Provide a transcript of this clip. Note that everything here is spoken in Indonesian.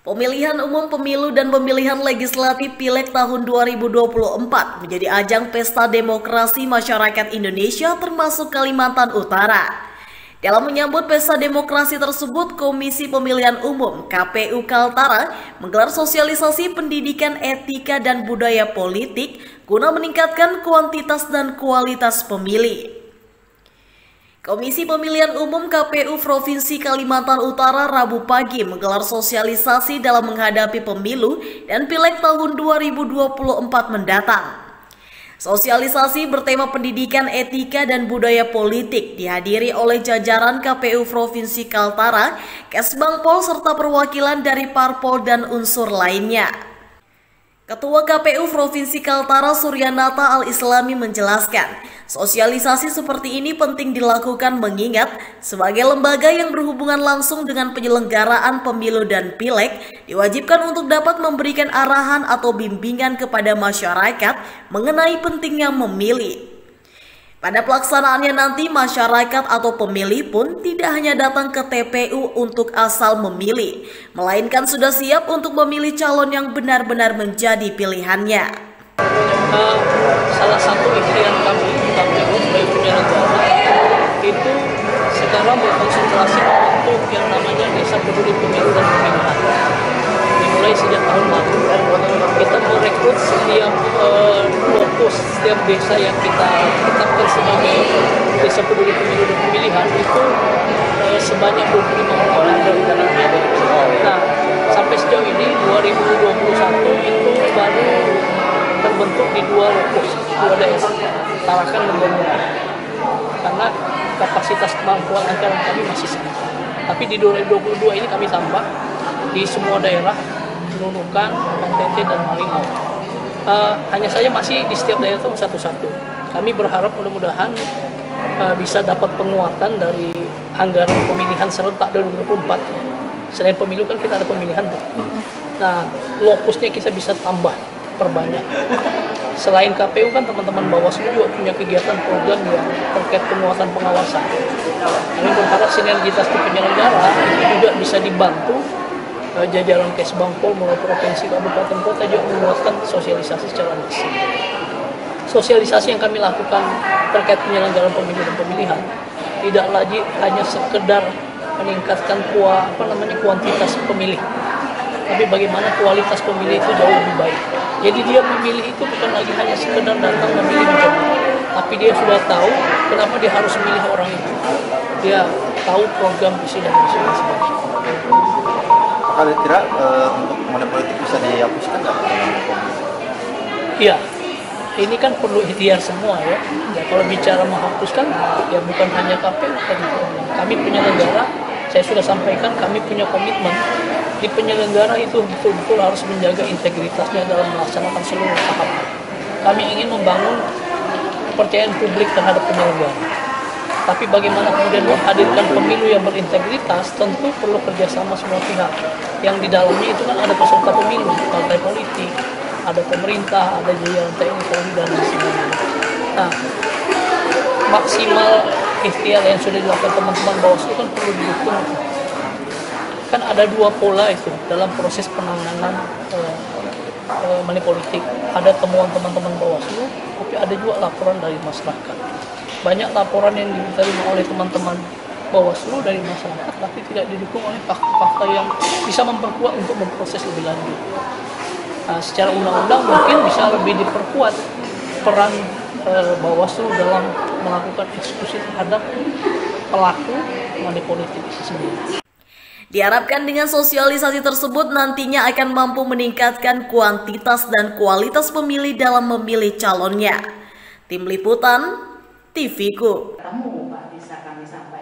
Pemilihan umum pemilu dan pemilihan legislatif Pileg tahun 2024 menjadi ajang pesta demokrasi masyarakat Indonesia termasuk Kalimantan Utara. Dalam menyambut pesta demokrasi tersebut, Komisi Pemilihan Umum KPU Kaltara menggelar sosialisasi pendidikan etika dan budaya politik guna meningkatkan kuantitas dan kualitas pemilih. Komisi Pemilihan Umum KPU Provinsi Kalimantan Utara Rabu pagi menggelar sosialisasi dalam menghadapi pemilu dan Pileg tahun 2024 mendatang. Sosialisasi bertema pendidikan etika dan budaya politik dihadiri oleh jajaran KPU Provinsi Kaltara, Kesbangpol serta perwakilan dari parpol dan unsur lainnya. Ketua KPU Provinsi Kaltara Suryanata Al-Islami menjelaskan, sosialisasi seperti ini penting dilakukan mengingat sebagai lembaga yang berhubungan langsung dengan penyelenggaraan pemilu dan pileg diwajibkan untuk dapat memberikan arahan atau bimbingan kepada masyarakat mengenai pentingnya memilih. Pada pelaksanaannya nanti masyarakat atau pemilih pun tidak hanya datang ke TPU untuk asal memilih, melainkan sudah siap untuk memilih calon yang benar-benar menjadi pilihannya. Salah satu ikhtiar kami di KPU sebagai penyelenggara itu sekarang berkonsentrasi untuk yang namanya Desa Peduli Pemilu dan Pemilihan. Dimulai sejak tahun lalu, kita merekrut setiap lokus, setiap desa yang kita tetapkan sebagai Desa Peduli Pemilu dan Pemilihan itu sebanyak 25 orang dari dalamnya. Nah, sampai sejauh ini 2021 itu baru terbentuk di dua lokus, dua daerah, Tarakan dan Banyuwangi. Karena kapasitas kemampuan anggaran kami masih sedikit. Tapi di 2022 ini kami tambah di semua daerah, Nunukan, NTT, dan Malinau. Hanya saja masih di setiap daerah itu satu-satu. Kami berharap mudah-mudahan bisa dapat penguatan dari anggaran pemilihan serentak 2024. Selain pemilu kan kita ada pemilihan. Nah, lokusnya kita bisa tambah, perbanyak. Selain KPU kan teman-teman Bawaslu juga punya kegiatan program yang terkait penguatan pengawasan. Kami berharap sinergitas di penyelenggara itu juga bisa dibantu jajaran Kesbangpol mulai provinsi, kabupaten, kota juga menguatkan sosialisasi secara masif. Sosialisasi yang kami lakukan terkait penyelenggaraan pemilu dan pemilihan tidak lagi hanya sekedar meningkatkan kuantitas pemilih, tapi bagaimana kualitas pemilih itu jauh lebih baik. Jadi dia memilih itu bukan lagi hanya sekedar datang memilih mencoba, tapi dia sudah tahu kenapa dia harus memilih orang itu. Dia tahu program visi dan misi masing-masing. Kalau tidak untuk money politik bisa dihapuskan nggak? Iya, ini kan perlu ikhtiar semua ya. Kalau bicara menghapuskan, ya bukan hanya KPU tadi. Kami penyelenggara, saya sudah sampaikan kami punya komitmen di penyelenggara itu betul-betul harus menjaga integritasnya dalam melaksanakan seluruh tahapan. Kami ingin membangun kepercayaan publik terhadap penyelenggara. Tapi bagaimana kemudian menghadirkan pemilu yang berintegritas, tentu perlu kerjasama semua pihak. Yang di dalamnya itu kan ada peserta pemilu, partai politik, ada pemerintah, ada jajaran TNI, Polri, dan sebagainya. Nah, maksimal ikhtiar yang sudah dilakukan teman-teman Bawaslu kan perlu didukung. Kan ada dua pola itu dalam proses penanganan money politik. Ada temuan teman-teman Bawaslu, tapi ada juga laporan dari masyarakat. Banyak laporan yang diterima oleh teman-teman Bawaslu dari masyarakat, tapi tidak didukung oleh fakta-fakta yang bisa memperkuat untuk memproses lebih lanjut. Nah, secara undang-undang mungkin bisa lebih diperkuat peran Bawaslu dalam melakukan eksekusi terhadap pelaku money politik itu sendiri. Diharapkan dengan sosialisasi tersebut nantinya akan mampu meningkatkan kuantitas dan kualitas pemilih dalam memilih calonnya. Tim Liputan, TVku. Kamu Pak bisa kami sampaikan.